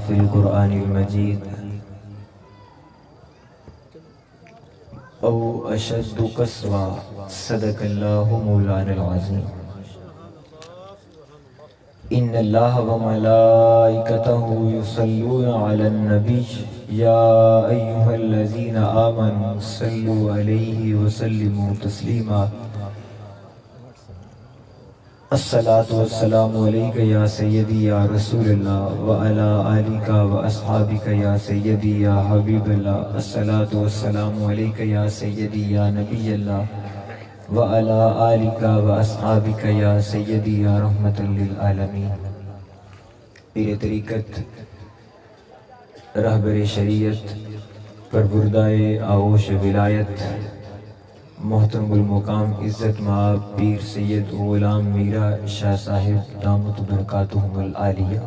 فی القرآن المجید او اشد قسوہ صدق اللہ مولانا العظیم۔ ان اللہ وملائکتہ یصلون علی النبی یا ایہا الذین آمنوا صلوا علیہ وسلموا تسلیما۔ الصلاۃ والسلام علیک یا سیدی یا رسول اللہ وعلی آلک واصحابک یا سیدی یا حبیب اللہ۔ الصلاۃ والسلام علیک یا سیدی یا نبی اللہ وعلی آلک واصحابک یا سیدی یا رحمت للعالمین۔ پیر طریقت، رہبر شریعت، پروردۂ آغوش ولایت، محترم المقام عزت مآب پیر سید غلام میرا شاہ صاحب دامت برکاتہم العالیہ،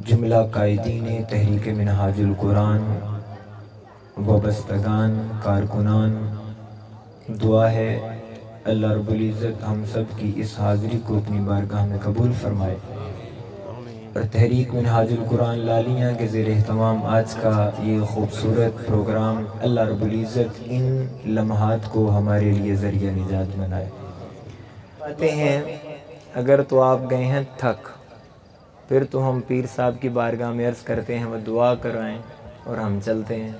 جملہ قائدین تحریک منہاج القرآن، وابستگان، کارکنان، دعا ہے اللہ رب العزت ہم سب کی اس حاضری کو اپنی بارگاہ میں قبول فرمائے، اور تحریک منہاج القرآن لالیہ کے زیر اہتمام آج کا یہ خوبصورت پروگرام اللہ رب العزت ان لمحات کو ہمارے لیے ذریعہ نجات بنائے۔ آتے ہیں اگر تو آپ گئے ہیں تھک، پھر تو ہم پیر صاحب کی بارگاہ میں عرض کرتے ہیں وہ دعا کرائیں اور ہم چلتے ہیں۔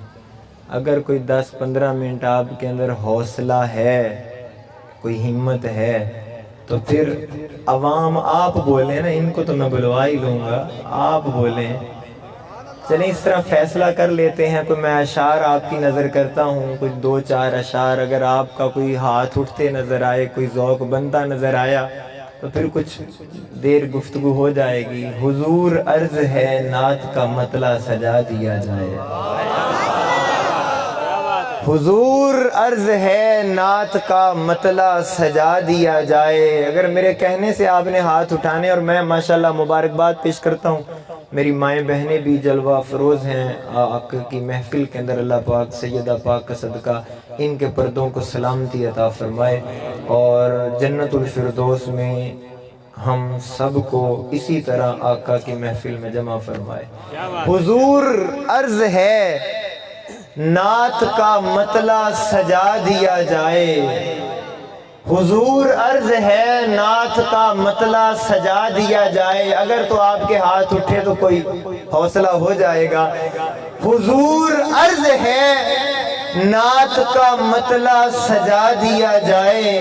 اگر کوئی 10-15 منٹ آپ کے اندر حوصلہ ہے، کوئی ہمت ہے، تو پھر عوام آپ بولیں نا، ان کو تو میں بلوا ہی لوں گا، آپ بولیں۔ چلیں اس طرح فیصلہ کر لیتے ہیں، کوئی میں اشعار آپ کی نظر کرتا ہوں، کچھ 2-4 اشعار، اگر آپ کا کوئی ہاتھ اٹھتے نظر آئے، کوئی ذوق بنتا نظر آیا تو پھر کچھ دیر گفتگو ہو جائے گی۔ حضور عرض ہے نعت کا مطلع سجا دیا جائے، حضور عرض ہے نعت کا مطلع سجا دیا جائے۔ اگر میرے کہنے سے آپ نے ہاتھ اٹھانے، اور میں ماشاءاللہ مبارکباد پیش کرتا ہوں، میری مائیں بہنیں بھی جلوہ افروز ہیں آقا کی محفل کے اندر، اللہ پاک سیدہ پاک کا صدقہ ان کے پردوں کو سلامتی عطا فرمائے، اور جنت الفردوس میں ہم سب کو اسی طرح آقا کی محفل میں جمع فرمائے۔ حضور عرض ہے نعت کا مطلع سجا دیا جائے، حضور عرض ہے نعت کا مطلع سجا دیا جائے۔ اگر تو آپ کے ہاتھ اٹھے تو کوئی حوصلہ ہو جائے گا۔ حضور عرض ہے نعت کا مطلع سجا دیا جائے،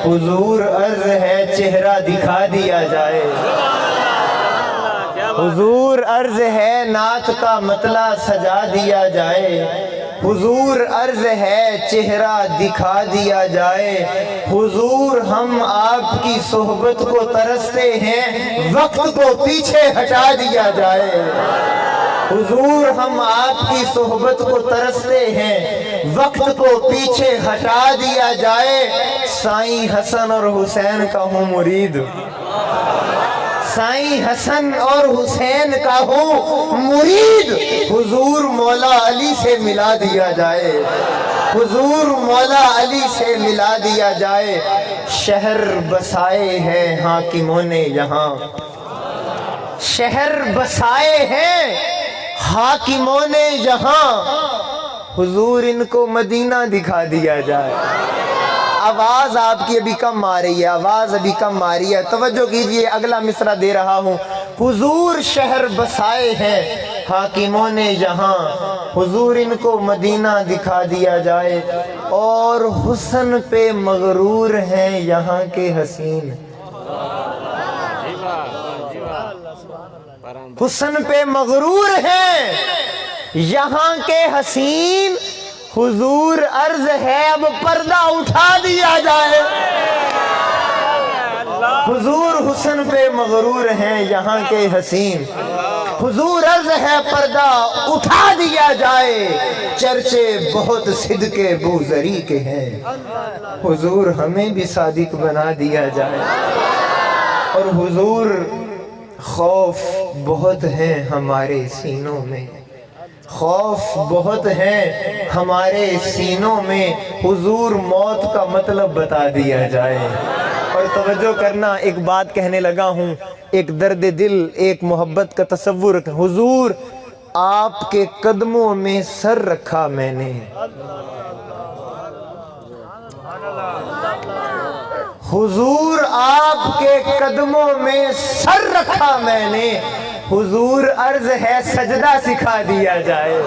حضور عرض ہے چہرہ دکھا دیا جائے، حضور عرض ہے نعت کا مطلع سجا دیا جائے، حضور عرض ہے چہرہ دکھا دیا جائے۔ حضور ہم آپ کی صحبت کو ترستے ہیں، وقت کو پیچھے ہٹا دیا جائے، حضور ہم آپ کی صحبت کو ترستے ہیں، وقت کو پیچھے ہٹا دیا جائے۔ سائیں حسن اور حسین کا ہوں مرید، سائیں حسن اور حسین کا ہوں مرید، حضور مولا علی سے ملا دیا جائے، حضور مولا علی سے ملا دیا جائے۔ شہر بسائے ہیں حاکموں نے یہاں، شہر بسائے ہیں حاکموں نے یہاں، حضور ان کو مدینہ دکھا دیا جائے۔ آواز آپ کی ابھی کم آ رہی ہے، آواز ابھی کم آ رہی ہے، توجہ کیجئے، اگلا مصرع دے رہا ہوں۔ حضور شہر بسائے ہیں حاکموں نے یہاں، حضور ان کو مدینہ دکھا دیا جائے، اور حسن پہ مغرور ہیں یہاں کے حسین، حسن پہ مغرور ہیں یہاں کے حسین، حضور عرض ہے اب پردہ اٹھا دیا جائے، حضور حسن پہ مغرور ہیں یہاں کے حسین، حضور عرض ہے پردہ اٹھا دیا جائے، چرچے بہت صدقے بوذری کے ہیں، حضور ہمیں بھی صادق بنا دیا جائے، اور حضور خوف بہت ہے ہمارے سینوں میں، خوف بہت ہے ہمارے سینوں میں، حضور موت کا مطلب بتا دیا جائے، اور توجہ کرنا، ایک بات کہنے لگا ہوں، ایک درد دل، ایک محبت کا تصور. حضور آپ کے قدموں میں سر رکھا میں نے، حضور آپ کے قدموں میں سر رکھا میں نے، حضور عرض ہے سجدہ سکھا دیا جائے،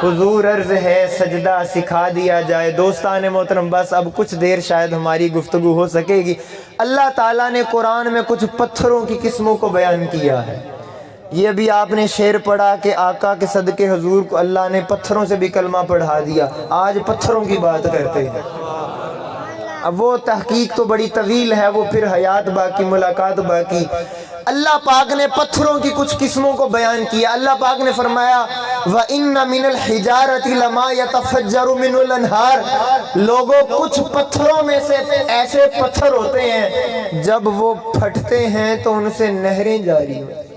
حضور عرض ہے سجدہ سکھا دیا جائے. دوستان محترم، بس اب کچھ دیر شاید ہماری گفتگو ہو سکے گی. اللہ تعالیٰ نے قرآن میں کچھ پتھروں کی قسموں کو بیان کیا ہے. یہ بھی آپ نے شعر پڑھا کہ آقا کے صدقے حضور کو اللہ نے پتھروں سے بھی کلمہ پڑھا دیا. آج پتھروں کی بات کرتے ہیں. اب وہ تحقیق تو بڑی طویل ہے، وہ پھر حیات باقی، ملاقات باقی. اللہ پاک نے پتھروں کی کچھ قسموں کو بیان کیا. اللہ پاک نے فرمایا وَإِنَّ مِنَ الْحِجَارَةِ لَمَا يَتَفَجَّرُ مِنْهُ الْأَنْهَارُ. لوگوں کچھ پتھروں میں سے ایسے پتھر ہوتے ہیں جب وہ پھٹتے ہیں تو ان سے نہریں جاری ہوتی.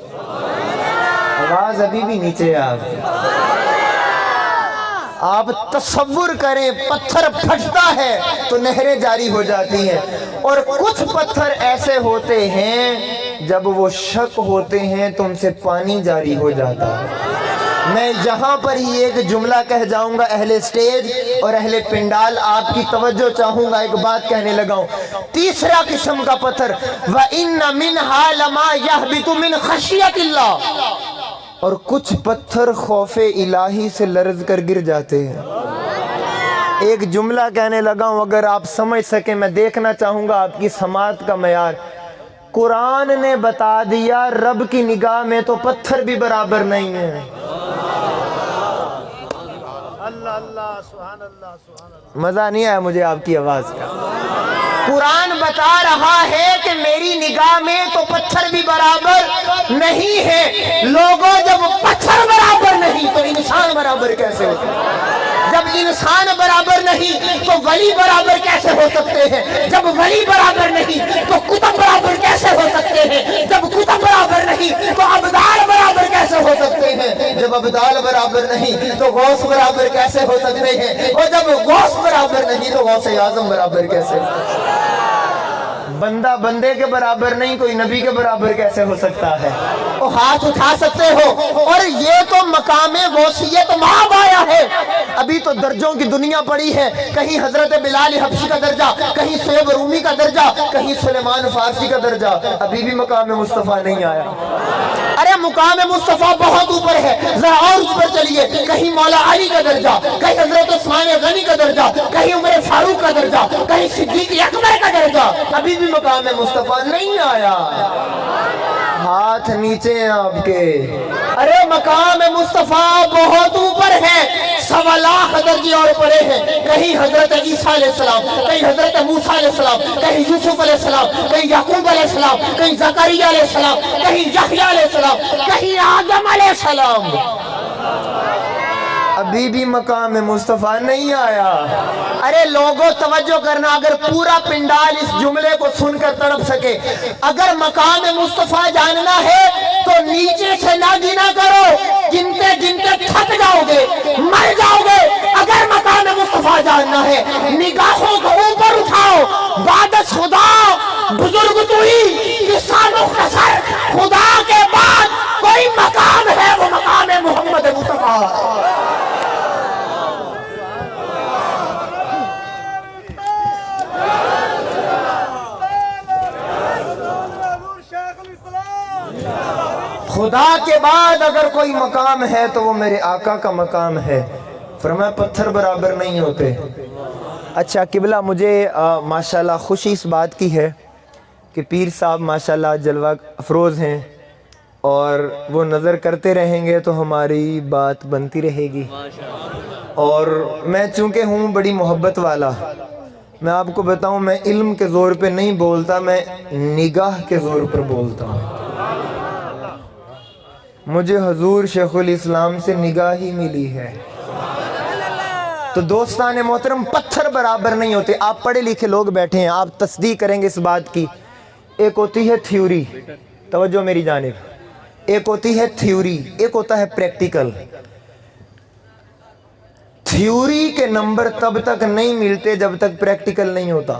آواز ابھی بھی نیچے آپ تصور کریں، پتھر پھٹتا ہے تو نہریں جاری ہو جاتی ہیں. اور کچھ پتھر ایسے ہوتے ہیں جب وہ شک ہوتے ہیں تو ان سے پانی جاری ہو جاتا ہے. میں یہاں پر ہی ایک جملہ کہہ جاؤں گا. اہل اسٹیج اور اہل پنڈال آپ کی توجہ چاہوں گا، ایک بات کہنے لگا ہوں. تیسرا قسم کا پتھر وَإِنَّ مِنْهَا لَمَا يَهْبِطُ مِنْ خَشْيَةِ اللَّهِ. اور کچھ پتھر خوف الہی سے لرز کر گر جاتے ہیں. ایک جملہ کہنے لگا ہوں، اگر آپ سمجھ سکیں میں دیکھنا چاہوں گا آپ کی سماعت کا معیار. قرآن نے بتا دیا رب کی نگاہ میں تو پتھر بھی برابر نہیں ہیں. مزہ نہیں آیا مجھے آپ کی آواز کا. قرآن بتا رہا ہے کہ میری نگاہ میں تو پتھر بھی برابر نہیں ہے. لوگوں جب پتھر برابر نہیں تو انسان برابر کیسے ہوتا ہے؟ جب انسان برابر نہیں تو ولی برابر کیسے ہو سکتے ہیں؟ جب ولی برابر نہیں تو کتب برابر کیسے ہو سکتے ہیں؟ جب کتب برابر نہیں تو ابدال برابر کیسے ہو سکتے ہیں؟ جب ابدال برابر نہیں تو غوث برابر کیسے ہو سکتے ہیں؟ اور جب غوث برابر نہیں تو غوث اعظم برابر کیسے ہو سکتے ہیں؟ بندہ بندے کے برابر نہیں، کوئی نبی کے برابر کیسے ہو سکتا ہے؟ وہ ہاتھ اٹھا سکتے ہو. اور یہ تو مقام غوثیت ماب آیا ہے. ابھی تو درجوں کی دنیا پڑی ہے. کہیں حضرت بلال حبشی کا درجہ، کہیں سہیب رومی کا درجہ، کہیں سلیمان فارسی کا درجہ. ابھی بھی مقام مصطفیٰ نہیں آیا. ارے مقام مصطفیٰ بہت اوپر ہے، ذرا اور اوپر چلیے. کہیں مولا علی کا درجہ، کہیں حضرت عثمان غنی کا درجہ، کہیں عمر فاروق کا درجہ، کہیں صدیق اکبر کا درجہ. ابھی بھی مقام مصطفیٰ نہیں آیا. ہاتھ نیچے ہیں آپ کے. ارے مقام مصطفیٰ بہت اوپر ہے، 1.25 لاکھ درجے اور پڑے ہیں. کہیں حضرت عیسیٰ علیہ السلام، کہیں حضرت موسیٰ علیہ السلام، کہیں یوسف علیہ السلام، کہیں یعقوب علیہ السلام، کہیں زکریا علیہ السلام، کہیں یحییٰ علیہ السلام، کہیں آدم علیہ السلام. ابھی بھی مقام مصطفیٰ نہیں آیا. ارے لوگوں توجہ کرنا، اگر پورا پنڈال اس جملے کو سن کر تڑپ سکے، اگر مقام مصطفیٰ جاننا ہے تو نیچے سے نہ گنا کرو، گنتے گنتے تھک جاؤ گے، مر جاؤ گے. اگر مقام مصطفیٰ جاننا ہے نگاہوں کو اوپر اٹھاؤ. بعد خدا بزرگ تو ہی قصہ مختصر، خدا کے بعد کوئی مقام ہے وہ مقام محمد مصطفیٰ. خدا کے بعد اگر کوئی مقام ہے تو وہ میرے آقا کا مقام ہے. فرمایا پتھر برابر نہیں ہوتے. اچھا قبلہ، مجھے ماشاءاللہ خوشی اس بات کی ہے کہ پیر صاحب ماشاءاللہ جلوہ افروز ہیں اور وہ نظر کرتے رہیں گے تو ہماری بات بنتی رہے گی. اور میں چونکہ ہوں بڑی محبت والا، میں آپ کو بتاؤں میں علم کے زور پہ نہیں بولتا، میں نگاہ کے زور پر بولتا ہوں. مجھے حضور شیخ الاسلام سے نگاہ ہی ملی ہے. تو دوستان محترم پتھر برابر نہیں ہوتے. آپ پڑھے لکھے لوگ بیٹھے ہیں، آپ تصدیق کریں گے اس بات کی. ایک ہوتی ہے تھیوری، توجہ میری جانب، ایک ہوتی ہے تھیوری، ایک ہوتا ہے پریکٹیکل. تھیوری کے نمبر تب تک نہیں ملتے جب تک پریکٹیکل نہیں ہوتا.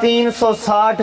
360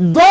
2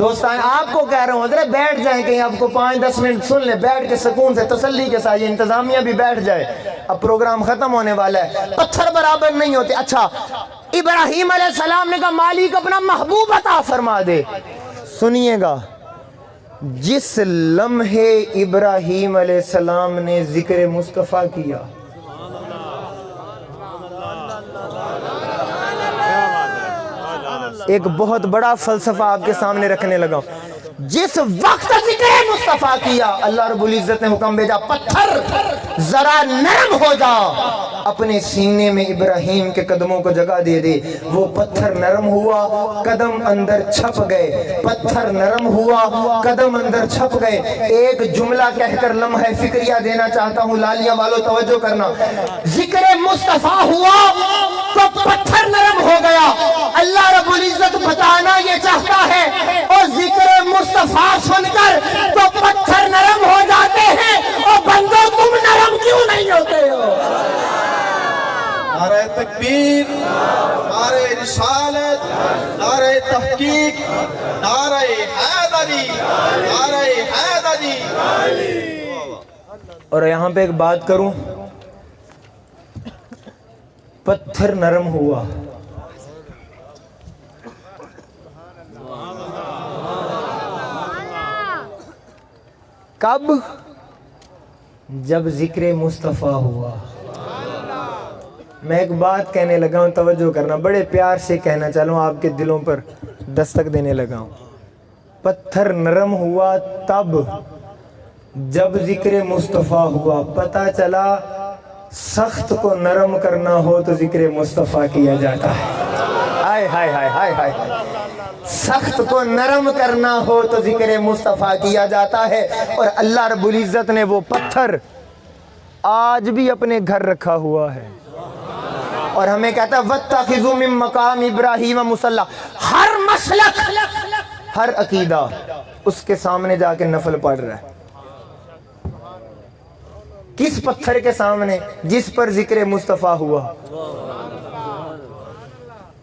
دوستان آپ کو کہہ رہا ہوں حضرت بیٹھ جائیں کہیں آپ کو 5-10 منٹ سن لیں بیٹھ کے سکون سے تسلی کے ساتھ, یہ انتظامیہ بھی بیٹھ جائے, اب پروگرام ختم ہونے والا ہے. پتھر برابر نہیں ہوتے. اچھا ابراہیم علیہ السلام نے کہا مالک اپنا محبوب عطا فرما دے. سنیے گا, جس لمحے ابراہیم علیہ السلام نے ذکر مصطفیٰ کیا, ایک بہت بڑا فلسفہ آپ کے سامنے رکھنے لگا ہوں. جس وقت ذکر مصطفیٰ کیا اللہ رب العزت نے حکم بھیجا پتھر ذرا نرم ہو جا, اپنے سینے میں ابراہیم کے قدموں کو جگہ دے دے. وہ پتھر نرم ہوا, قدم اندر چھپ گئے. پتھر نرم ہوا, قدم اندر چھپ گئے. ایک جملہ کہہ کر لمحہ فکریہ دینا چاہتا ہوں, لالیاں والو توجہ کرنا. ذکر مصطفیٰ ہوا تو پتھر نرم ہو گیا. اللہ رب العزت بتانا یہ چاہتا ہے اور ذکر مصطفیٰ سن کر تو پتھر نرم ہو جاتے ہیں, اور بندوں تم نرم کیوں نہیں ہوتے ہو؟ نعرہ تکبیر, نعرہ رسالت, نعرہ تحقیق, نعرہ حیدری, نعرہ حیدری. اور یہاں پہ ایک بات کروں, پتھر نرم ہوا, کب؟ جب ذکر مصطفیٰ ہوا. میں ایک بات کہنے لگا ہوں, توجہ کرنا, بڑے پیار سے کہنا چاہوں, آپ کے دلوں پر دستک دینے لگا ہوں. پتھر نرم ہوا تب جب ذکر مصطفیٰ ہوا. پتہ چلا سخت کو نرم کرنا ہو تو ذکر مصطفیٰ کیا جاتا ہے. ہائے ہائے ہائے ہائے ہائے, سخت کو نرم کرنا ہو تو ذکر مصطفیٰ کیا جاتا ہے. اور اللہ رب العزت نے وہ پتھر آج بھی اپنے گھر رکھا ہوا ہے, اور ہمیں کہتا ہے وَاتَّخِذُوا مِن مَقَامِ إِبْرَاهِيمَ مُصَلًّى. ہر مسلک, ہر عقیدہ اس کے سامنے جا کے نفل پڑھ رہا ہے. کس پتھر کے سامنے؟ جس پر ذکر مصطفیٰ ہوا.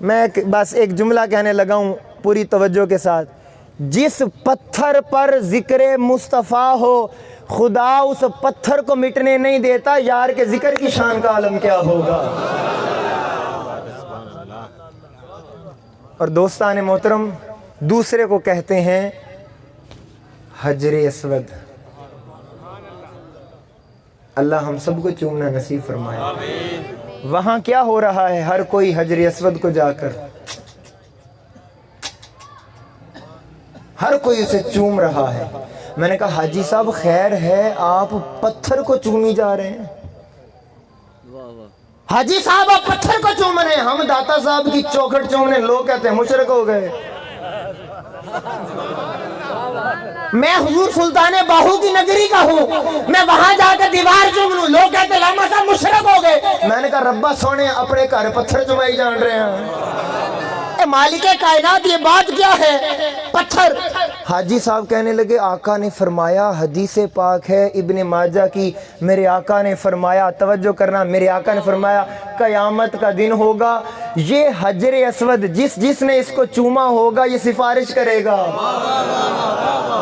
میں بس ایک جملہ کہنے لگا ہوں پوری توجہ کے ساتھ. جس پتھر پر ذکر مصطفیٰ ہو خدا اس پتھر کو مٹنے نہیں دیتا. یار کے ذکر کی شان کا عالم کیا ہوگا. اور دوستان محترم, دوسرے کو کہتے ہیں حجر اسود. اللہ ہم سب کو چومنا نصیب فرمائے. وہاں کیا ہو رہا ہے؟ ہر کوئی حجر اسود کو جا کر ہر کوئی اسے چوم رہا ہے. میں نے کہا حاجی صاحب خیر ہے, آپ پتھر کو چومی جا رہے ہیں. حاجی صاحب آپ پتھر کو چوم رہے ہیں, ہم داتا صاحب کی چوکھٹ چومنے. لوگ کہتے ہیں مشرک ہو گئے. میں حضور سلطان باہو کی نگری کا ہوں, میں وہاں جا کے دیوار چوم لوں. لوگ کہتے ہیں لاما صاحب مشرک ہو گئے. میں نے کہا ربا سونے اپنے گھر پتھر چمائی جان رہے ہیں. مالک کائنات یہ بات کیا ہے؟ پتھر. حاجی صاحب کہنے لگے آقا نے فرمایا, حدیث پاک ہے ابن ماجہ کی, میرے آقا نے فرمایا, توجہ کرنا, میرے آقا نے فرمایا قیامت کا دن ہوگا, یہ حجر اسود جس نے اس کو چوما ہوگا یہ سفارش کرے گا.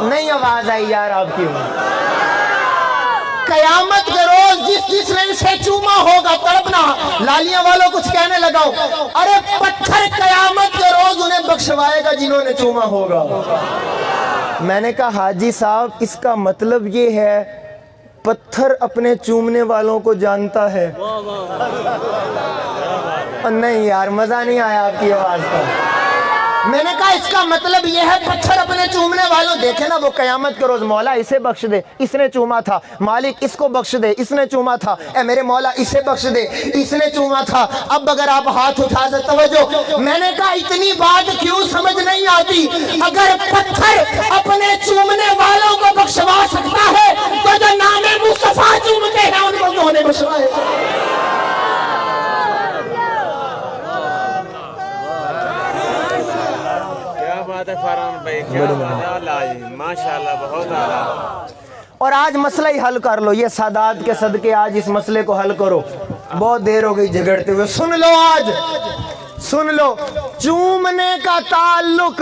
نہیں آواز آئی یار آپ کی. قیامت کے روز جس نے اسے چوما ہوگا تڑپنا. لالیاں والوں کچھ کہنے لگاؤ, ارے پتھر قیامت کے روز انہیں بخشوائے گا جنہوں نے چوما ہوگا. میں نے کہا حاجی صاحب اس کا مطلب یہ ہے پتھر اپنے چومنے والوں کو جانتا ہے. نہیں یار مزہ نہیں آیا آپ کی آواز کا. میں نے کہا اس کا مطلب یہ ہے پتھر اپنے چومنے والوں. دیکھیں نا وہ قیامت کے روز مولا اسے بخش دے, اس نے چوما تھا. مالک اس کو بخش دے, اس نے چوما تھا. اے میرے مولا اسے بخش دے, اس نے چوما تھا. اب اگر آپ ہاتھ اٹھا سے توجہ. میں نے کہا اتنی بات کیوں سمجھ نہیں آتی؟ اگر پتھر اپنے چومنے والوں کو بخشوا سکتا ہے تو جو نام مصطفیٰ چومتے ہیں ان کو کیوں نہیں بخشوائے؟ اور آج مسئلہ ہی حل کر لو. یہ سادات کے صدقے آج اس مسئلے کو حل کرو. بہت دیر ہو گئی جھگڑتے ہوئے. سن لو, آج سن لو, چومنے کا تعلق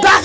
10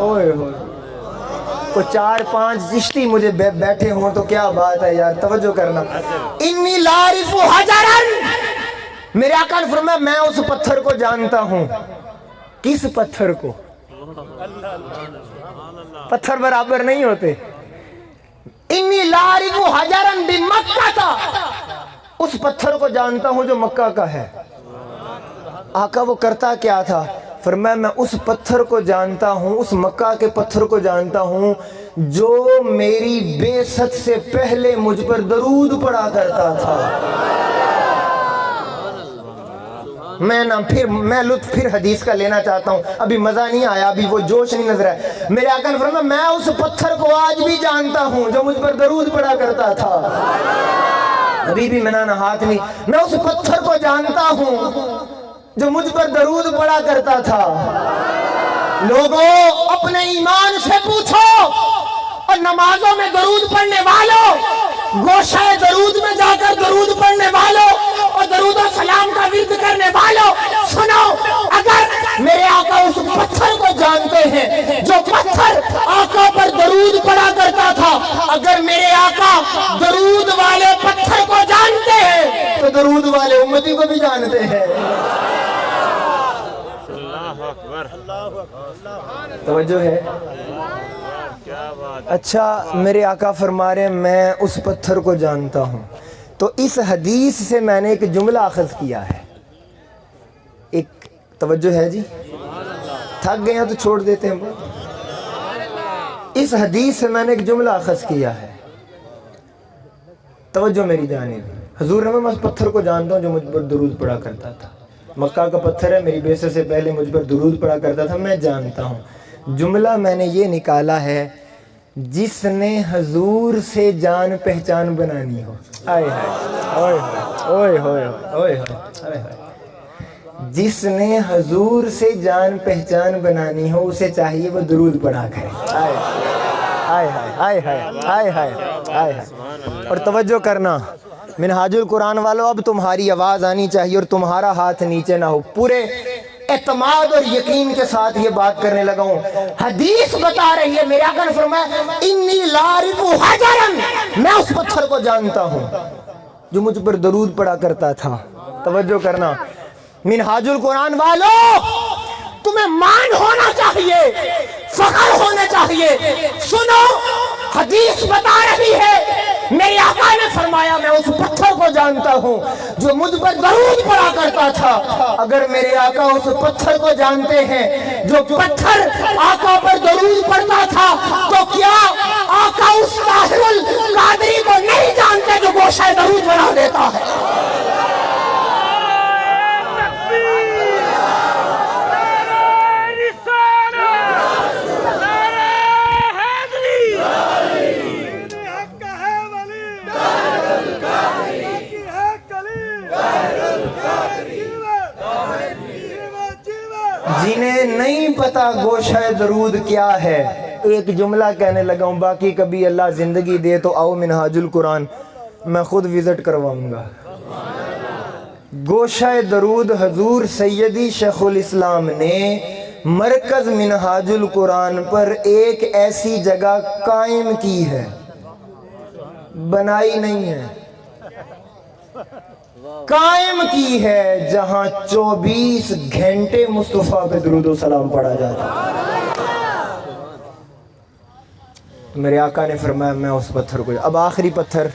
اوئے ہوئے کو 4-5 چشتی مجھے بیٹھے ہوں تو کیا بات ہے یار، توجہ کرنا. انی لارف حجرن، میرے آقا نے فرمایا میں اس پتھر کو جانتا ہوں. کس پتھر کو؟ پتھر برابر نہیں ہوتے. انی لارف حجرن بمکہ تھا، اس پتھر کو جانتا ہوں جو مکہ کا ہے. آقا وہ کرتا کیا تھا؟ فرمایا میں اس پتھر کو جانتا ہوں، اس مکہ کے پتھر کو جانتا ہوں جو میری بعثت سے پہلے مجھ پر درود پڑا کرتا تھا. میں لطف پھر حدیث کا لینا چاہتا ہوں، ابھی مزہ نہیں آیا، ابھی وہ جوش نہیں نظر آیا. میرے آقا نے فرمایا میں اس پتھر کو آج بھی جانتا ہوں جو مجھ پر درود پڑا کرتا تھا. ابھی بھی میں نے ہاتھ نہیں، میں اس پتھر کو جانتا ہوں جو مجھ پر درود پڑا کرتا تھا. لوگوں اپنے ایمان سے پوچھو، اور نمازوں میں درود پڑھنے والوں، گوشہ درود میں جا کر درود پڑھنے والوں اور درود و سلام کا ورد کرنے والوں، سنو، اگر میرے آقا اس پتھر کو جانتے ہیں جو پتھر آقا پر درود پڑا کرتا تھا، اگر میرے آقا درود والے پتھر کو جانتے ہیں تو درود والے امتی کو بھی جانتے ہیں. توجہ ہے؟ اچھا میرے آقا فرما رہے ہیں میں اس پتھر کو جانتا ہوں. تو اس حدیث سے میں نے ایک جملہ اخذ کیا ہے. ایک توجہ ہے جی، تھک گئے ہیں تو چھوڑ دیتے ہیں. اس حدیث سے میں نے ایک جملہ اخذ کیا ہے. توجہ میری جانب. حضور نے میں اس پتھر کو جانتا ہوں جو مجھ پر درود پڑا کرتا تھا. مکہ کا پتھر ہے، میری بعثت سے پہلے مجھ پر درود پڑا کرتا تھا، میں جانتا ہوں. جملہ میں نے یہ نکالا ہے، جس نے حضور سے جان پہچان بنانی ہو. آئے ہائے اوئے ہوئے اوئے ہوئے. جس نے حضور سے جان پہچان بنانی ہو اسے چاہیے وہ درود پڑھا کرے. آئے ہائے ہائے ہائے ہائے ہائے. اور توجہ کرنا منہاج القرآن والوں، اب تمہاری آواز آنی چاہیے اور تمہارا ہاتھ نیچے نہ ہو. پورے اعتماد اور یقین کے ساتھ یہ بات کرنے لگا ہوں. حدیث بتا رہی ہے، میرے آقا نے فرمایا انی لارف حجرن، میں اس پتھر کو جانتا ہوں جو مجھ پر درود پڑا کرتا تھا. توجہ کرنا منہاج القرآن والوں، تمہیں مان ہونا چاہیے، فخر ہونا چاہیے. سنو، حدیث بتا رہی ہے میرے آقا نے فرمایا میں اس پتھر کو جانتا ہوں جو مجھ پر درود پڑا کرتا تھا. اگر میرے آقا اس پتھر کو جانتے ہیں جو پتھر آقا پر درود پڑتا تھا، تو کیا آقا اس طاہر القادری کو نہیں جانتے جو گوشہ درود بنا دیتا ہے؟ جنہیں نہیں پتا گوشہ درود کیا ہے، ایک جملہ کہنے لگا ہوں، باقی کبھی اللہ زندگی دے تو آؤ منہاج القرآن میں خود وزٹ کرواؤں گا. گوشہ درود حضور سیدی شیخ الاسلام نے مرکز منہاج القرآن پر ایک ایسی جگہ قائم کی ہے، بنائی نہیں ہے، قائم کی ہے، جہاں 24 گھنٹے مصطفیٰ پہ درود و سلام پڑھا جاتا ہے. میرے آقا نے فرمایا میں اس پتھر کو. اب آخری پتھر،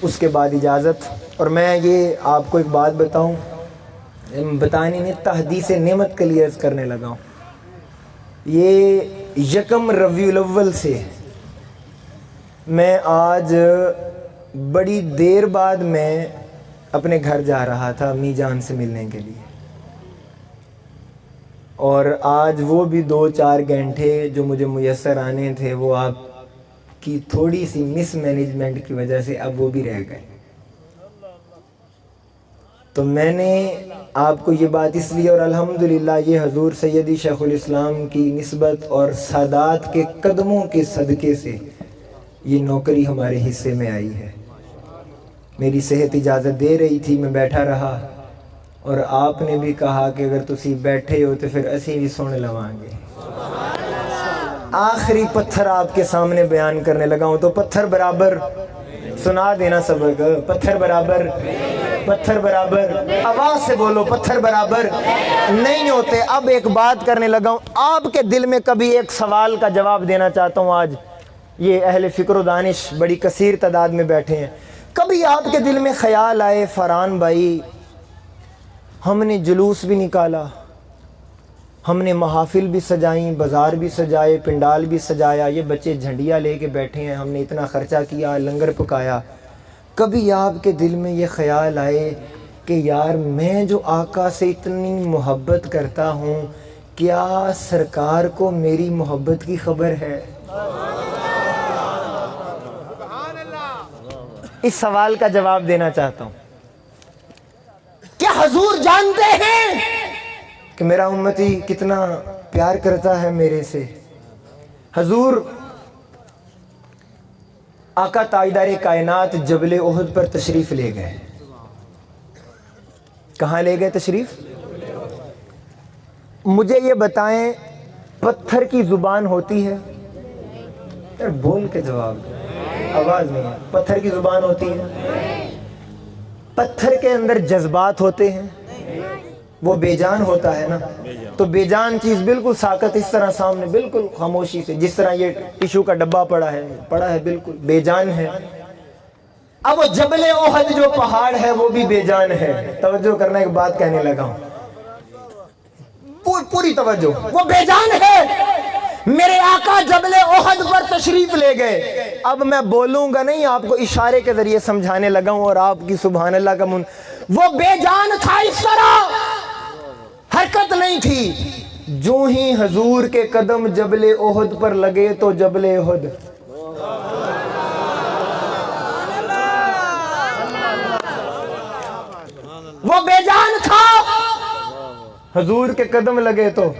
اس کے بعد اجازت. اور میں یہ آپ کو ایک بات بتاؤں، بتانی نہیں، تحدیث نعمت کے لیے عرض کرنے لگا ہوں. یہ 1 ربیع الاول سے میں آج بڑی دیر بعد میں اپنے گھر جا رہا تھا امی جان سے ملنے کے لیے، اور آج وہ بھی 2-4 گھنٹے جو مجھے میسر آنے تھے وہ آپ کی تھوڑی سی مس مینجمنٹ کی وجہ سے اب وہ بھی رہ گئے. تو میں نے آپ کو یہ بات اس لیے، اور الحمدللہ یہ حضور سیدی شیخ الاسلام کی نسبت اور سادات کے قدموں کے صدقے سے یہ نوکری ہمارے حصے میں آئی ہے. میری صحت اجازت دے رہی تھی، میں بیٹھا رہا، اور آپ نے بھی کہا کہ اگر تسی بیٹھے ہو تو پھر اسی بھی سن لواں گے. آخری پتھر آپ کے سامنے بیان کرنے لگا ہوں، تو پتھر برابر سنا دینا سبق، پتھر برابر، پتھر برابر، آواز سے بولو، پتھر برابر نہیں ہوتے۔ اب ایک بات کرنے لگا ہوں، آپ کے دل میں کبھی ایک سوال کا جواب دینا چاہتا ہوں۔ آج یہ اہل فکر و دانش بڑی کثیر تعداد میں بیٹھے ہیں، کبھی آپ کے دل میں خیال آئے فرحان بھائی ہم نے جلوس بھی نکالا، ہم نے محافل بھی سجائیں، بازار بھی سجائے، پنڈال بھی سجایا، یہ بچے جھنڈیاں لے کے بیٹھے ہیں، ہم نے اتنا خرچہ کیا، لنگر پکایا، کبھی آپ کے دل میں یہ خیال آئے کہ یار میں جو آقا سے اتنی محبت کرتا ہوں، کیا سرکار کو میری محبت کی خبر ہے؟ اس سوال کا جواب دینا چاہتا ہوں۔ کیا حضور جانتے ہیں کہ میرا امتی کتنا پیار کرتا ہے میرے سے؟ حضور آقا تاجدار کائنات جبل احد پر تشریف لے گئے۔ کہاں لے گئے تشریف؟ مجھے یہ بتائیں پتھر کی زبان ہوتی ہے؟ یار بول کے جواب، آواز نہیں ہے۔ پتھر کی زبان ہوتی ہے؟ پتھر کے اندر جذبات ہوتے ہیں؟ وہ بے جان ہوتا ہے نا، تو بے جان چیز بالکل ساکت اس طرح سامنے بالکل خاموشی سے، جس طرح یہ ٹیشو کا ڈبہ پڑا ہے بالکل بے جان ہے۔ اب وہ جبل احد جو پہاڑ ہے وہ بھی بے جان ہے۔ توجہ کرنا، ایک بات کہنے لگا ہوں، پوری توجہ، وہ بے جان ہے۔ میرے آقا جبل احد پر تشریف لے گئے۔ اب میں بولوں گا نہیں، آپ کو اشارے کے ذریعے سمجھانے لگا ہوں، اور آپ کی سبحان اللہ کا وہ بے جان تھا، اس طرح حرکت نہیں تھی۔ جو ہی حضور کے قدم جبل احد پر لگے تو جبل احد وہ بے جان تھا، حضور کے قدم لگے تو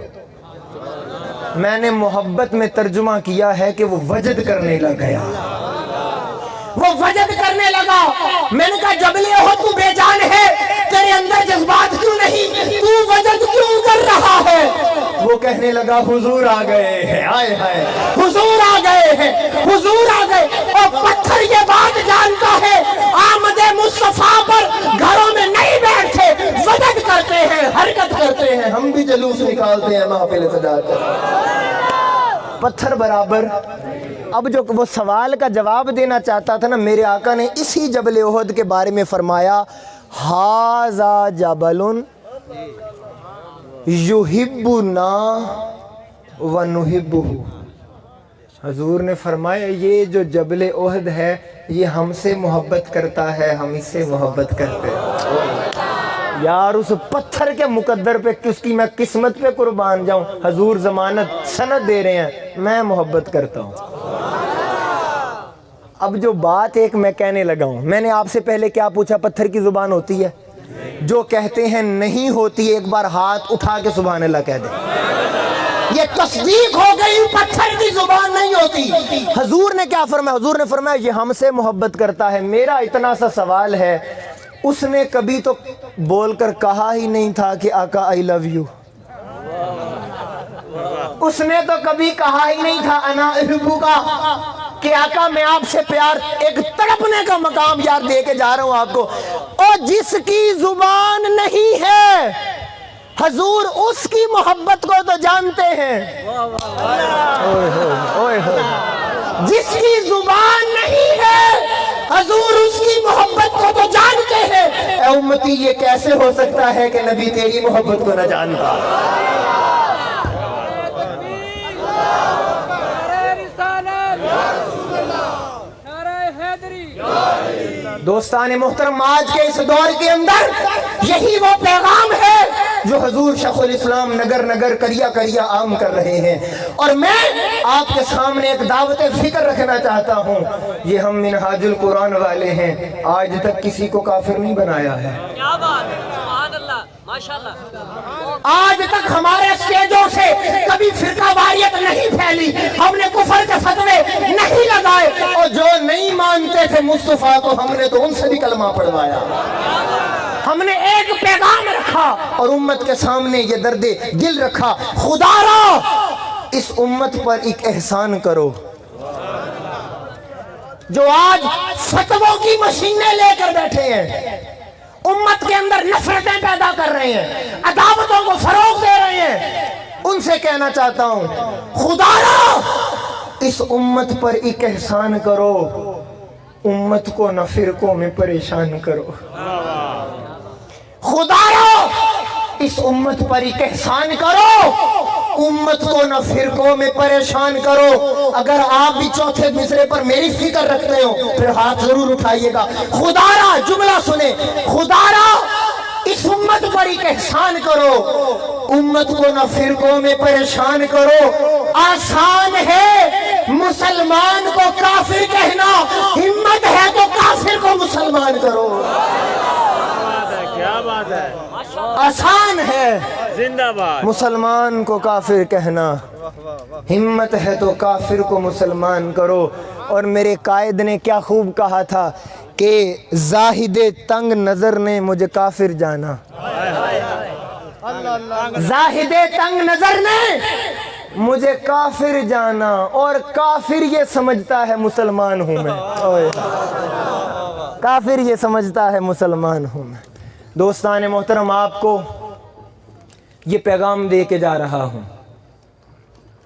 میں نے محبت میں ترجمہ کیا ہے کہ وہ وجد کرنے لگ گیا، وہ وجد کرنے لگا۔ میں نے کہا جبل احد تو بے جان ہے، تیرے اندر جذبات کیوں نہیں، تو وجد کیوں کر رہا ہے؟ وہ کہنے لگا حضور آ گئے ہیں، آئے ہائے حضور آ گئے ہیں، حضور آ گئے۔ اور پتھر یہ بات جانتا ہے آمد مصطفیٰ پر گھروں میں نہیں بیٹھتے، وجد کرتے ہیں، حرکت کرتے ہیں۔ ہم بھی جلوس نکالتے ہیں محفل سجاتے ہیں، پتھر برابر۔ اب جو وہ سوال کا جواب دینا چاہتا تھا نا، میرے آقا نے اسی جبل احد کے بارے میں فرمایا ھذا جبل یحبنا ونحبہ۔ حضور نے فرمایا یہ جو جبل احد ہے یہ ہم سے محبت کرتا ہے، ہم اس سے محبت کرتے ہیں۔ یار اس پتھر کے مقدر پہ کس کی میں قسمت پہ قربان جاؤں؟ حضور ضمانت سند دے رہے ہیں میں محبت کرتا ہوں۔ اب جو بات ایک میں کہنے لگا ہوں، میں نے آپ سے پہلے کیا پوچھا؟ پتھر کی زبان ہوتی ہے؟ جو کہتے ہیں نہیں ہوتی، ایک بار ہاتھ اٹھا کے سبحان اللہ کہہ دیں۔ یہ تصدیق ہو گئی، پتھر کی زبان نہیں ہوتی۔ حضور نے کیا فرمایا؟ حضور نے فرمایا یہ ہم سے محبت کرتا ہے۔ میرا اتنا سا سوال ہے، اس نے کبھی تو بول کر کہا ہی نہیں تھا کہ آقا آئی لو یو، اس نے تو کبھی کہا ہی نہیں تھا انا احبو کا، کہ آقا میں آپ سے پیار، ایک تڑپنے کا مقام یار دے کے جا رہا ہوں آپ کو۔ اور جس کی زبان نہیں ہے حضور اس کی محبت کو تو جانتے ہیں۔ جس کی زبان نہیں ہے حضور اس کی محبت کو تو جانتے ہیں۔ اے امتی یہ کیسے ہو سکتا ہے کہ نبی تیری محبت کو نہ جانتا؟ دوستان محترم، آج کے اس دور کے اندر یہی وہ پیغام ہے جو حضور شیخ الاسلام نگر نگر کریا کریا عام کر رہے ہیں۔ اور میں آپ کے سامنے ایک دعوت فکر رکھنا چاہتا ہوں، یہ ہم منہاج القرآن والے ہیں، آج تک کسی کو کافر نہیں بنایا ہے۔ کیا بات ہے، سبحان اللہ، ماشاءاللہ۔ آج تک ہمارے اسٹیجوں سے کبھی فرقہ واریت نہیں پھیلی، ہم نے کفر کے فتوے نہیں لگائے، اور جو نہیں مانتے تھے مصطفیٰ کو ہم نے تو ان سے بھی کلمہ پڑھوایا۔ ہم نے ایک پیغام رکھا اور امت کے سامنے یہ درد دل رکھا، خدا را اس امت پر ایک احسان کرو. جو آج فتووں کی مشینیں لے کر بیٹھے ہیں، امت کے اندر نفرتیں پیدا کر رہے ہیں، عداوتوں کو فروغ دے رہے ہیں، ان سے کہنا چاہتا ہوں خدایا اس امت پر ایک احسان کرو، امت کو نہ فرقوں میں پریشان کرو. خدایا اس امت پر ایک احسان کرو، امت کو نہ فرقوں میں پریشان کرو. اگر آپ بھی چوتھے مصرے پر میری فکر رکھتے ہو پھر ہاتھ ضرور اٹھائیے گا. خدایا جملہ سنیں، خدایا اس امت پر ایک احسان کرو، امت کو نہ فرقوں میں پریشان کرو. آسان ہے مسلمان کو کافر کہنا، ہمت ہے تو کافر کو مسلمان کرو. کیا بات ہے، آسان ہے زندہ باد. مسلمان کو کافر کہنا، ہمت ہے تو کافر کو مسلمان کرو. اور میرے قائد نے کیا خوب کہا تھا کہ زاہد تنگ نظر نے مجھے کافر جانا. زاہد تنگ نظر نے مجھے کافر جانا، اور کافر یہ سمجھتا ہے مسلمان ہوں میں. کافر یہ سمجھتا ہے مسلمان ہوں میں. دوستان محترم، آپ کو یہ پیغام دے کے جا رہا ہوں،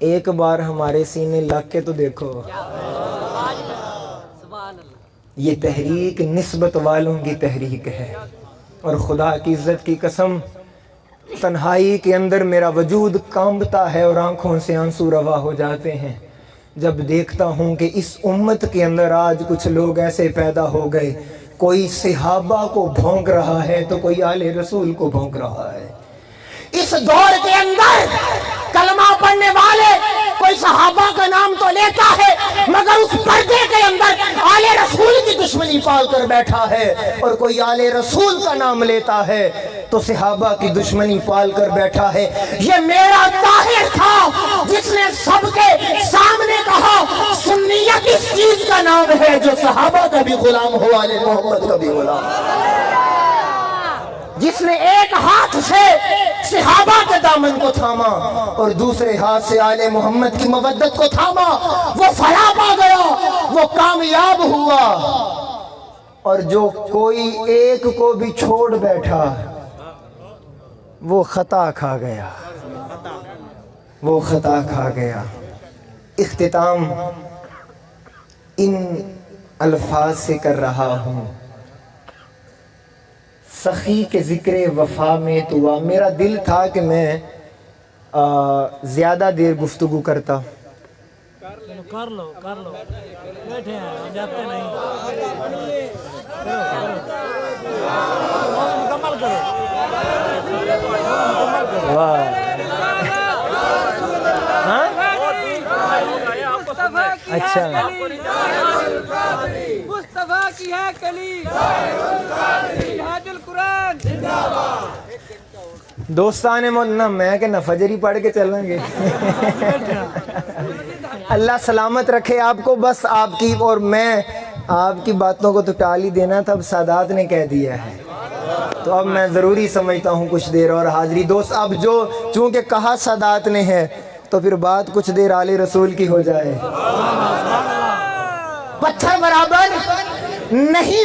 ایک بار ہمارے سینے لگ کے تو دیکھو. یہ تحریک نسبت والوں کی تحریک ہے، اور خدا کی عزت کی قسم تنہائی کے اندر میرا وجود کانپتا ہے اور آنکھوں سے آنسو روا ہو جاتے ہیں جب دیکھتا ہوں کہ اس امت کے اندر آج کچھ لوگ ایسے پیدا ہو گئے، کوئی صحابہ کو بھونک رہا ہے تو کوئی آل رسول کو بھونک رہا ہے. اس دور کے اندر کلمہ پڑھنے والے کوئی صحابہ کا نام تو لیتا ہے مگر اس پردے کے اندر آل رسول کی دشمنی پال کر بیٹھا ہے، اور کوئی آل رسول کا نام لیتا ہے تو صحابہ کی دشمنی پال کر بیٹھا ہے. یہ میرا طاہر تھا جس نے سب کے سامنے کہا سنیت اس چیز کا نام ہے جو صحابہ کا بھی غلام ہو، آل محمد کا بھی غلام، جس نے ایک ہاتھ سے صحابہ کے دامن کو تھاما اور دوسرے ہاتھ سے آل محمد کی مودت کو تھاما. وہ فلاح پا گیا، وہ کامیاب ہوا. اور جو کوئی ایک کو بھی چھوڑ بیٹھا وہ خطا کھا گیا، وہ خطا کھا گیا. اختتام ان الفاظ سے کر رہا ہوں، سخی کے ذکر وفا میں تو میرا دل تھا کہ میں زیادہ دیر گفتگو کرتا. کر لو بیٹھے ہیں، جاتے نہیں. مکمل کرو. اچھا، مصطفیٰ کی ہے کلی، منہاج القرآن. دوستان نہ میں کہ نہ فجر ہی پڑھ کے چلیں گے. اللہ سلامت رکھے آپ کو. بس آپ کی اور میں آپ کی باتوں کو تو ٹال ہی دینا تھا، اب سادات نے کہہ دیا ہے تو اب میں ضروری سمجھتا ہوں کچھ دیر اور حاضری. دوست اب جو چونکہ کہا سادات نے ہے تو پھر بات کچھ دیر آل رسول کی ہو جائے. پتھر برابر نہیں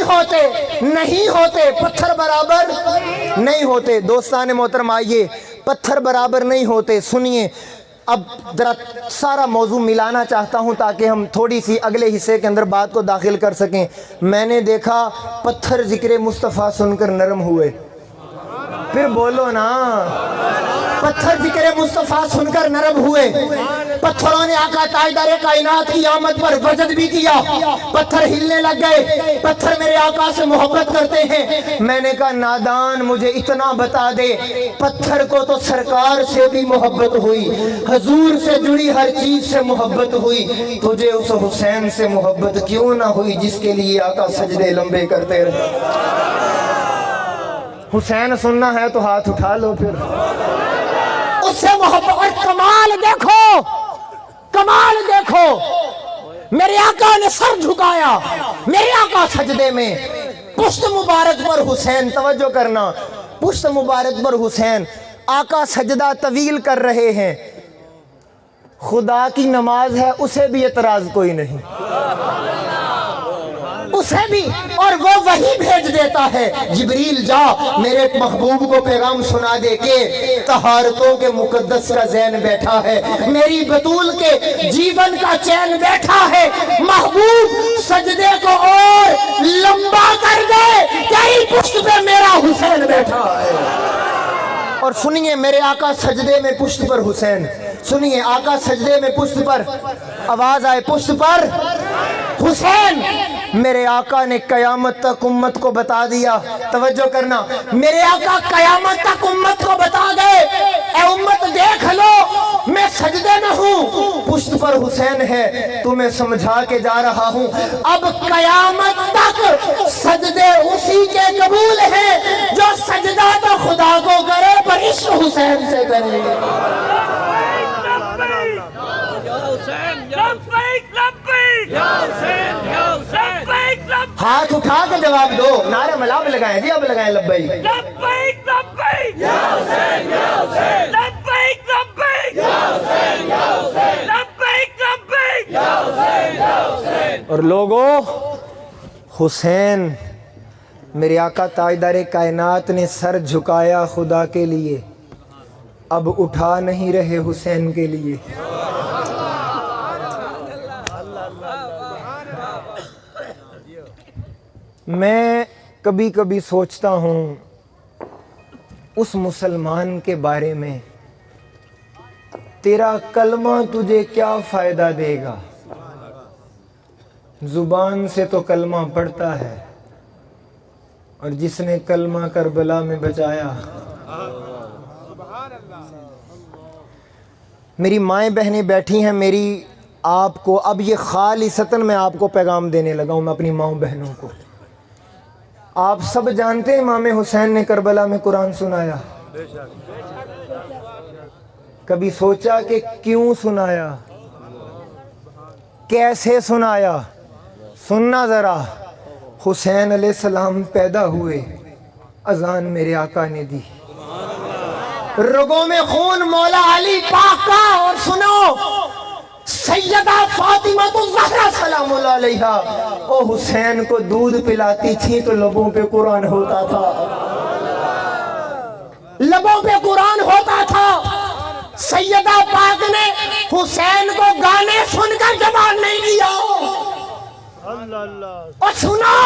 ہوتے پتھر برابر نہیں ہوتے. دوستان محترم آئیے، پتھر برابر نہیں ہوتے. سنیے، اب ذرا سارا موضوع ملانا چاہتا ہوں تاکہ ہم تھوڑی سی اگلے حصے کے اندر بات کو داخل کر سکیں. میں نے دیکھا پتھر ذکر مصطفیٰ سن کر نرم ہوئے. پھر بولو نا، پتھر ذکر مصطفیٰ سن کر نرم ہوئے. پتھروں نے آقا تاجدار کائنات کی آمد پر وجد بھی کیا، پتھر ہلنے لگ گئے. پتھر میرے آقا سے محبت کرتے ہیں. میں نے کہا نادان مجھے اتنا بتا دے، پتھر کو تو سرکار سے بھی محبت ہوئی، حضور سے جڑی ہر چیز سے محبت ہوئی، تجھے اس حسین سے محبت کیوں نہ ہوئی جس کے لیے آقا سجدے لمبے کرتے رہے. حسین سننا ہے تو ہاتھ اٹھا لو. پھر اس سے محبت. اور کمال دیکھو میرے آقا نے سر جھکایا، میرے آقا سجدے میں، پشت مبارک پر حسین. توجہ کرنا، پشت مبارک پر حسین. آقا سجدہ طویل کر رہے ہیں، خدا کی نماز ہے اسے بھی اعتراض کوئی نہیں، اسے بھی، اور وہ وہی بھیج دیتا ہے، جبریل جا میرے محبوب کو پیغام سنا دے کہ طہارتوں کے مقدس کا زین بیٹھا ہے، میری بطول کے جیون کا چین بیٹھا ہے، محبوب سجدے کو اور لمبا کر دے، تیری پشت پہ میرا حسین بیٹھا ہے۔ اور سنیے میرے آقا سجدے میں پشت پر حسین، سنیے آقا سجدے میں پشت پر، آواز آئے پشت پر حسین۔ میرے آقا نے قیامت تک امت کو بتا دیا، توجہ کرنا، میرے آقا قیامت تک امت کو بتا گئے، اے امت دیکھ لو میں سجدے میں ہوں، پشت پر حسین ہے، تمہیں سمجھا کے جا رہا ہوں، اب قیامت تک سجدے اسی کے قبول ہیں جو سجدہ تو خدا کو کرے پر عشق حسین سے کرے۔ ہاتھ اٹھا کے جواب دو، نعرہ ملاب لگائیں جی، اب لگائیں لبیک لبیک لبیک یا حسین یا حسین، لبیک لبیک یا حسین یا حسین، لبیک لبیک یا حسین یا حسین۔ اور لوگوں، حسین میرے آقا تاجدار کائنات نے سر جھکایا خدا کے لیے، اب اٹھا نہیں رہے حسین کے لیے۔ میں کبھی کبھی سوچتا ہوں اس مسلمان کے بارے میں، تیرا کلمہ تجھے کیا فائدہ دے گا؟ زبان سے تو کلمہ پڑھتا ہے، اور جس نے کلمہ کربلا میں بچایا۔ میری مائیں بہنیں بیٹھی ہیں، میری آپ کو اب یہ خالصتاً میں آپ کو پیغام دینے لگا ہوں، میں اپنی ماؤں بہنوں کو۔ آپ سب جانتے ہیں امام حسین نے کربلا میں قرآن سنایا، کبھی سوچا کہ کیوں سنایا، کیسے سنایا؟ سننا ذرا، حسین علیہ السلام پیدا ہوئے، اذان میرے آقا نے دی، رگوں میں خون مولا علی پاک کا، اور سنو سیدہ فاطمہ الزہرا سلام اللہ علیہا او حسین کو دودھ پلاتی تھی تو لبوں پہ قرآن ہوتا تھا، لبوں پہ قرآن ہوتا تھا۔ سیدہ پاک نے حسین کو گانے سن کر جواب نہیں دیا، اور سنو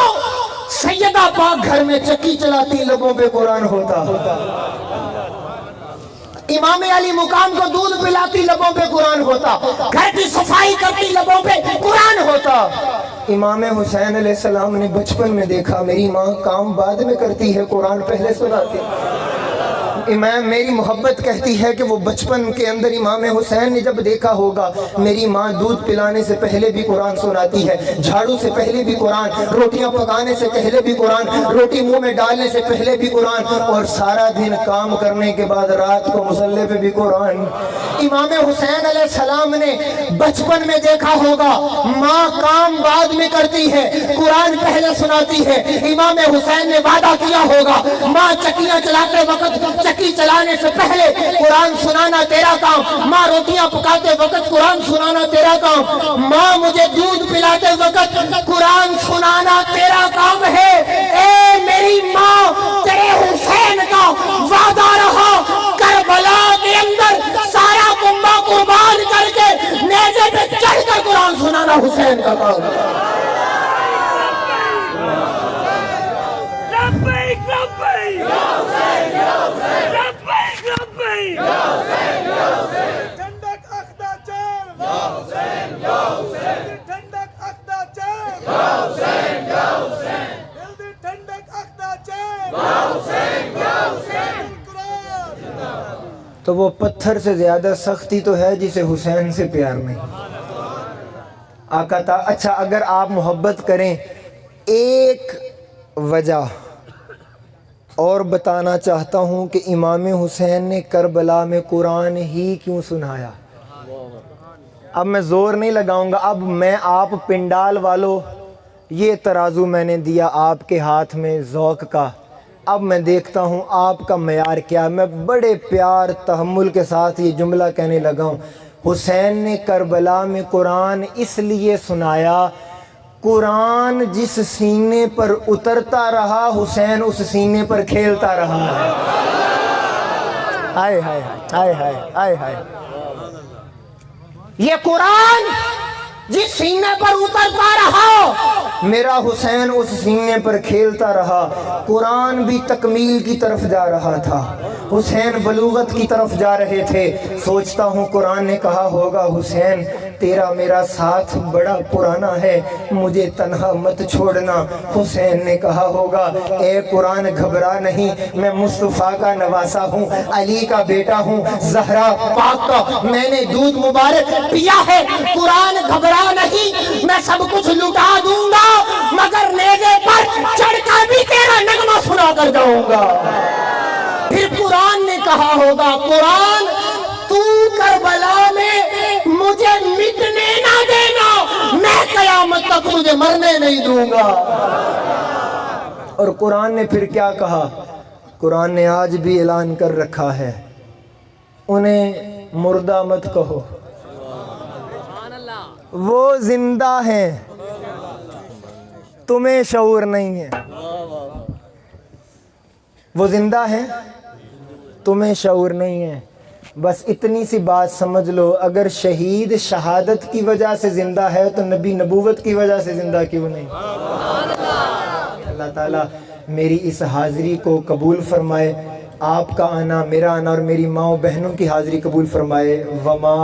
سیدہ پاک گھر میں چکی چلاتی، لبوں پہ قرآن ہوتا، امام علی مقام کو دودھ پلاتی، لبوں پہ قرآن ہوتا، گھر کی صفائی کرتی، لبوں پہ قرآن ہوتا۔ امام حسین علیہ السلام نے بچپن میں دیکھا میری ماں کام بعد میں کرتی ہے، قرآن پہلے سناتی۔ امام میری محبت کہتی ہے کہ وہ بچپن کے اندر امام حسین نے جب دیکھا ہوگا میری ماں دودھ پلانے سے پہلے بھی قرآن سناتی ہے، جھاڑو سے پہلے بھی قرآن، روٹیاں پکانے سے پہلے بھی قرآن، روٹی منہ میں ڈالنے سے پہلے بھی قرآن، اور سارا دن کام کرنے کے بعد رات کو مصلے پہ بھی قرآن۔ امام حسین علیہ السلام نے بچپن میں دیکھا ہوگا ماں کام بعد میں کرتی ہے، قرآن پہلے سناتی ہے۔ امام حسین نے وعدہ کیا ہوگا ماں چکیاں چلاتے وقت چکی چلانے سے پہلے قرآن سنانا تیرا کام، ماں روٹیاں پکاتے وقت قرآن سنانا تیرا کام، ماں مجھے دودھ پلاتے وقت قرآن سنانا تیرا کام ہے۔ اے میری ماں، تیرے حسین کا وعدہ رہا، کربلا کے اندر سارا کنبہ قربان کر کے نیزے پہ چڑھ کر قرآن سنانا حسین کا کام ہے۔ لبیک لبیک یا حسین یا حسین، لبیک لبیک یا حسین یا حسین، ٹھنڈک اخدا چل یا حسین یا حسین، ٹھنڈک اخدا چل یا حسین یا حسین، دل دی ٹھنڈک اخدا چل یا حسین یا حسین۔ تو وہ پتھر سے زیادہ سختی تو ہے جسے حسین سے پیار نہیں۔ آقا تا اچھا اگر آپ محبت کریں، ایک وجہ اور بتانا چاہتا ہوں کہ امام حسین نے کربلا میں قرآن ہی کیوں سنایا۔ اب میں زور نہیں لگاؤں گا، اب میں آپ پنڈال والوں، یہ ترازو میں نے دیا آپ کے ہاتھ میں ذوق کا، اب میں دیکھتا ہوں آپ کا معیار کیا۔ میں بڑے پیار تحمل کے ساتھ یہ جملہ کہنے لگا ہوں، حسین نے کربلا میں قرآن اس لیے سنایا، قرآن جس سینے پر اترتا رہا حسین اس سینے پر کھیلتا رہا ہے۔ ہائے ہائے ہائے ہائے ہائے ہائے، یہ قرآن جس سینے پر اترتا رہا میرا حسین اس سینے پر کھیلتا رہا۔ قرآن بھی تکمیل کی طرف جا رہا تھا، حسین بلوغت کی طرف جا رہے تھے۔ سوچتا ہوں قرآن نے کہا ہوگا حسین تیرا میرا ساتھ بڑا پرانا ہے، مجھے تنہا مت چھوڑنا۔ حسین نے کہا ہوگا اے قرآن گھبرا نہیں، میں مصطفیٰ کا نواسا ہوں، علی کا بیٹا ہوں، زہرا پاک کا میں نے دودھ مبارک پیا ہے۔ قرآن گھبرا نہیں، میں سب کچھ لٹا دوں گا، مگر نیزے پر چڑھ کر بھی تیرا نغمہ سنا کر جاؤں گا۔ پھر قرآن نے کہا ہوگا قرآن تو کربلا میں مجھے مٹنے نہ دینا، میں قیامت تک مجھے مرنے نہیں دوں گا۔ اور قرآن نے پھر کیا کہا؟ قرآن نے آج بھی اعلان کر رکھا ہے انہیں مردہ مت کہو، وہ زندہ ہیں، تمہیں شعور نہیں ہے۔ وہ زندہ ہیں، تمہیں شعور نہیں ہے۔ بس اتنی سی بات سمجھ لو، اگر شہید شہادت کی وجہ سے زندہ ہے تو نبی نبوت کی وجہ سے زندہ کیوں نہیں؟ اللہ تعالیٰ میری اس حاضری کو قبول فرمائے، آپ کا آنا، میرا آنا اور میری ماں و بہنوں کی حاضری قبول فرمائے۔ وما